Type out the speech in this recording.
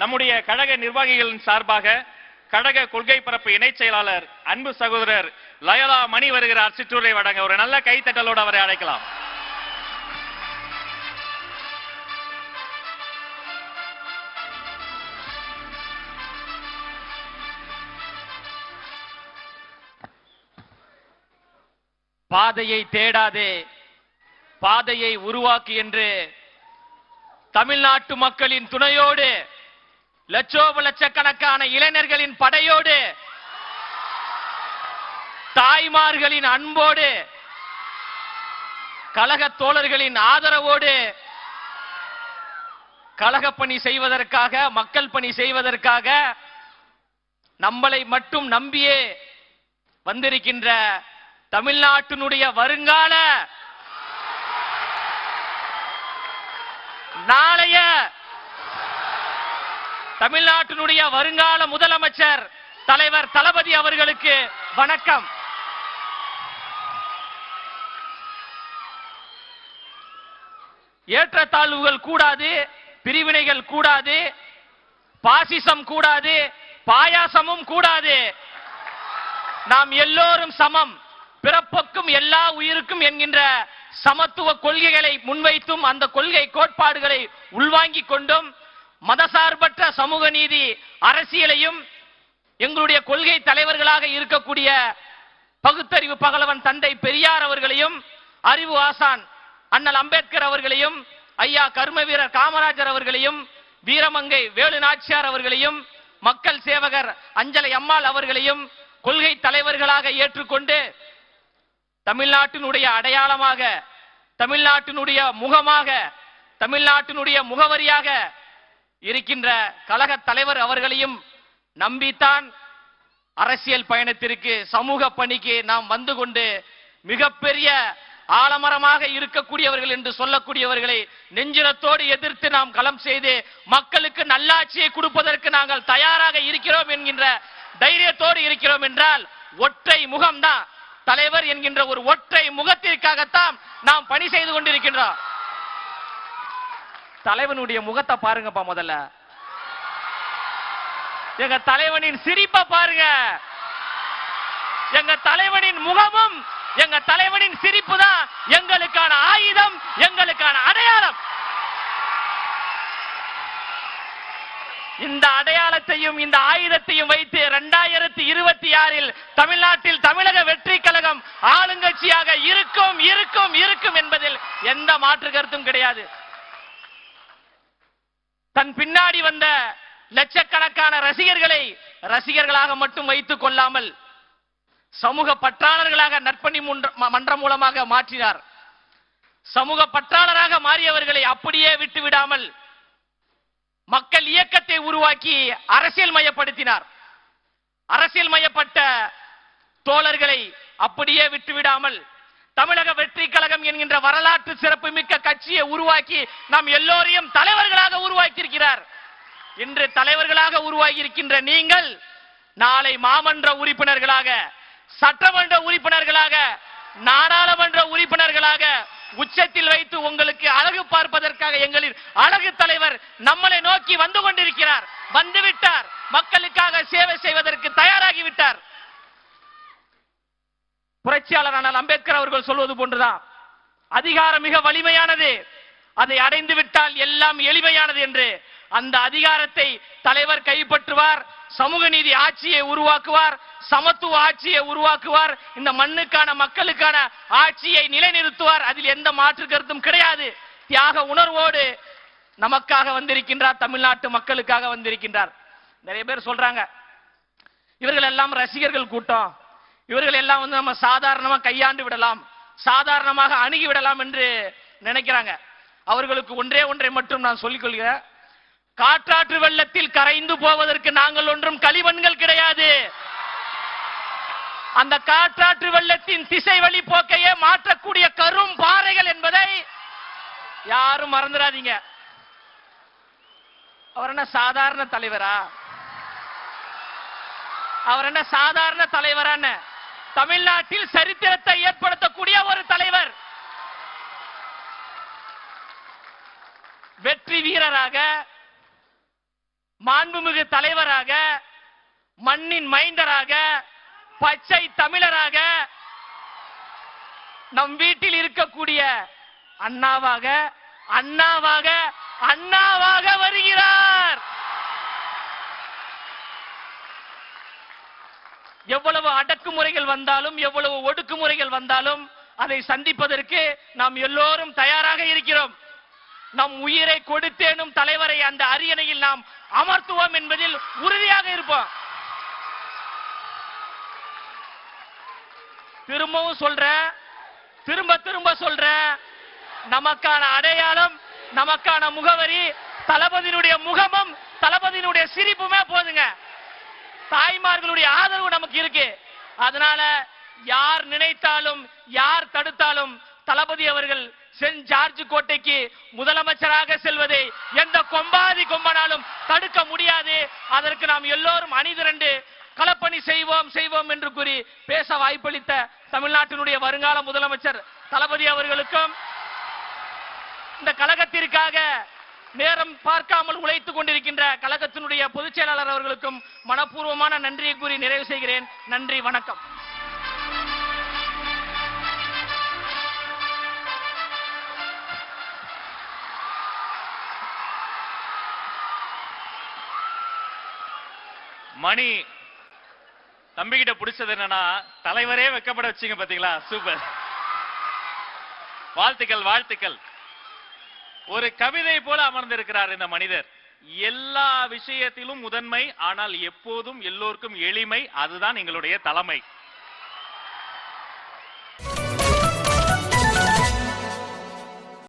நம்முடைய கழக நிர்வாகிகளின் சார்பாக கழக கொள்கை பரப்பு இணை செயலாளர் அன்பு சகோதரர் லயலா மணி வருகிறார். சிற்றூரை வழங்க ஒரு நல்ல கைத்தட்டலோடு அவரை அழைக்கலாம். பாதையை தேடாதே, பாதையை உருவாக்கு என்று தமிழ்நாட்டு மக்களின் துணையோடு, லட்சக்கணக்கான இளைஞர்களின் படையோடு, தாய்மார்களின் அன்போடு, கழக தோழர்களின் ஆதரவோடு கழக பணி செய்வதற்காக, மக்கள் பணி செய்வதற்காக நம்மளை மட்டும் நம்பியே வந்திருக்கின்ற தமிழ்நாட்டினுடைய வருங்கால நாளைய தமிழ்நாட்டினுடைய வருங்கால முதலமைச்சர் தலைவர் தளபதி அவர்களுக்கு வணக்கம். ஏற்றத்தாழ்வுகள் கூடாது, பிரிவினைகள் கூடாது, பாசிசம் கூடாது, பாயாசமும் கூடாது. நாம் எல்லோரும் சமம், பிறப்புக்கும் எல்லா உயிருக்கும் என்கின்ற சமத்துவ கொள்கைகளை முன்வைத்தும் அந்த கொள்கை கோட்பாடுகளை உள்வாங்கிக் கொண்டும் மதசார்பற்ற சமூக நீதி அரசியலையும் எங்களுடைய கொள்கை தலைவர்களாக இருக்கக்கூடிய பகுத்தறிவு பகலவன் தந்தை பெரியார் அவர்களையும், அறிவு ஆசான் அண்ணல் அம்பேத்கர் அவர்களையும், ஐயா கர்ம வீரர் காமராஜர் அவர்களையும், வீரமங்கை வேலு நாச்சியார் அவர்களையும், மக்கள் சேவகர் அஞ்சலை அம்மாள் அவர்களையும் கொள்கை தலைவர்களாக ஏற்றுக்கொண்டு தமிழ்நாட்டினுடைய அடையாளமாக, தமிழ்நாட்டினுடைய முகமாக, தமிழ்நாட்டினுடைய முகவரியாக இருக்கின்ற கழக தலைவர் அவர்களையும் நம்பித்தான் அரசியல் பயணத்திற்கு, சமூக பணிக்கு நாம் வந்து கொண்டு மிகப்பெரிய ஆலமரமாக இருக்கக்கூடியவர்கள் என்று சொல்லக்கூடியவர்களை நெஞ்சிரத்தோடு எதிர்த்து நாம் களம் செய்து மக்களுக்கு நல்லாட்சியை கொடுப்பதற்கு நாங்கள் தயாராக இருக்கிறோம் என்கின்ற தைரியத்தோடு இருக்கிறோம் என்றால் ஒற்றை முகம்தான், தலைவர் என்கின்ற ஒரு ஒற்றை முகத்திற்காகத்தான் நாம் பணி செய்து கொண்டிருக்கின்றோம். தலைவனுடைய முகத்தை பாருங்கப்பா, முதல்ல எங்க தலைவனின் சிரிப்பை பாருங்க. எங்க தலைவனின் முகமும் எங்க தலைவனின் சிரிப்பு தான் எங்களுக்கான ஆயுதம், எங்களுக்கான அடையாளம். இந்த அடையாளத்தையும் இந்த ஆயுதத்தையும் வைத்து 2026 தமிழ்நாட்டில் தமிழக வெற்றி கழகம் ஆளுங்கட்சியாக இருக்கும் இருக்கும் இருக்கும் என்பதில் எந்த மாற்று கருத்தும் கிடையாது. தன் பின்னாடி வந்த லட்சக்கணக்கான ரசிகர்களை ரசிகர்களாக மட்டும் வைத்துக் கொள்ளாமல் சமூக பற்றாளர்களாக நற்பணி மன்றம் மூலமாக மாற்றினார். சமூக பற்றாளராக மாறியவர்களை அப்படியே விட்டுவிடாமல் மக்கள் இயக்கத்தை உருவாக்கி அரசியல் மயப்படுத்தினார். அரசியல் மயப்பட்ட தோழர்களை அப்படியே விட்டுவிடாமல் தமிழக வெற்றி கழகம் என்கின்ற வரலாற்று சிறப்பு மிக்க கட்சியை உருவாக்கி நாம் எல்லோரையும் தலைவர்களாக உருவாக்கி இருக்கிறார். இன்று தலைவர்களாக உருவாகி இருக்கின்ற நீங்கள் நாளை மாமன்ற உறுப்பினர்களாக, சட்டமன்ற உறுப்பினர்களாக, நாடாளுமன்ற உறுப்பினர்களாக உச்சத்தில் வைத்து உங்களுக்கு அழகு பார்ப்பதற்காக எங்களின் அழகு தலைவர் நம்மளை நோக்கி வந்து கொண்டிருக்கிறார். வந்துவிட்டார். மக்களுக்காக சேவை செய்வதற்கு தயாராகிவிட்டார். புரட்சியாளர் அண்ணல் அம்பேத்கர் அவர்கள் சொல்வது போன்றுதான், அதிகாரம் மிக வலிமையானது, அதை அடைந்து விட்டால் எல்லாம் எளிமையானது என்று. அந்த அதிகாரத்தை தலைவர் கைப்பற்றுவார், சமூக நீதி ஆட்சியை உருவாக்குவார், சமத்துவ ஆட்சியை உருவாக்குவார், இந்த மண்ணுக்கான மக்களுக்கான ஆட்சியை நிலைநிறுத்துவார். அதில் எந்த மாற்று கருத்தும் கிடையாது. தியாக உணர்வோடு நமக்காக வந்திருக்கின்றார், தமிழ்நாட்டு மக்களுக்காக வந்திருக்கின்றார். நிறைய பேர் சொல்றாங்க இவர்கள் எல்லாம் ரசிகர்கள் கூட்டம், இவர்கள் எல்லாம் வந்து நம்ம சாதாரணமா கையாண்டு விடலாம், சாதாரணமாக அணுகி விடலாம் என்று நினைக்கிறாங்க. அவர்களுக்கு ஒன்றை மட்டும் நான் சொல்லிக் கொள்கிறேன். காற்றாற்று வெள்ளத்தில் கரைந்து போவதற்கு நாங்கள் ஒன்றும் களிமண்கள் கிடையாது. அந்த காற்றாற்று வெள்ளத்தின் திசை வழி போக்கையே மாற்றக்கூடிய கரும் பாறைகள் என்பதை யாரும் மறந்துடாதீங்க. அவர் என்ன சாதாரண தலைவரா? அவர் என்ன சாதாரண தலைவரான தமிழ்நாட்டில் சரித்திரத்தை ஏற்படுத்தக்கூடிய ஒரு தலைவர், வெற்றி வீரராக மாண்புமிகு தலைவராக, மண்ணின் மைந்தராக, பச்சை தமிழராக, நம் வீட்டில் இருக்கக்கூடிய அண்ணாவாக அண்ணாவாக அண்ணாவாக வருகிறார். எவ்வளவு அடக்குமுறைகள் வந்தாலும், எவ்வளவு ஒடுக்குமுறைகள் வந்தாலும் அதை சந்திப்பதற்கு நாம் எல்லோரும் தயாராக இருக்கிறோம். நம் உயிரை கொடுத்தேனும் தலைவரை அந்த அரியணையில் நாம் அமர்த்துவோம் என்பதில் உறுதியாக இருப்போம். திரும்பவும் சொல்றேன், திரும்ப திரும்ப சொல்றேன், நமக்கான அடையாளம், நமக்கான முகவரி தளபதியினுடைய முகமும் தளபதியினுடைய சிரிப்புமே போதுங்க. தாய்மார்களுடைய ஆதரவு நமக்கு இருக்கு. அதனால யார் நினைத்தாலும் யார் தடுத்தாலும் தளபதி அவர்கள் சென்ட் ஜார்ஜ் கோட்டைக்கு முதலமைச்சராக செல்வதை எந்த கொம்பாதி கொம்பனாலும் தடுக்க முடியாது. அதற்கு நாம் எல்லோரும் அணிதிரண்டு களப்பணி செய்வோம் என்று கூறி பேச வாய்ப்பளித்த தமிழ்நாட்டினுடைய வருங்கால முதலமைச்சர் தளபதி அவர்களுக்கும், இந்த கழகத்திற்காக நேரம் பார்க்காமல் உழைத்துக் கொண்டிருக்கின்ற கழகத்தினுடைய பொதுச் செயலாளர் அவர்களுக்கும் மனப்பூர்வமான நன்றியை கூறி நிறைவு செய்கிறேன். நன்றி, வணக்கம். மணி தம்பிகிட்ட பிடிச்சது என்னன்னா, தலைவரே வெக்கப்பட வச்சீங்க பாத்தீங்களா? சூப்பர், வாழ்த்துக்கள் வாழ்த்துக்கள். ஒரு கவிதை போல அமர்ந்திருக்கிறார் இந்த மனிதர். எல்லா விஷயத்திலும் முதன்மை, ஆனால் எப்போதும் எல்லோருக்கும் எளிமை. அதுதான் எங்களுடைய தலைமை.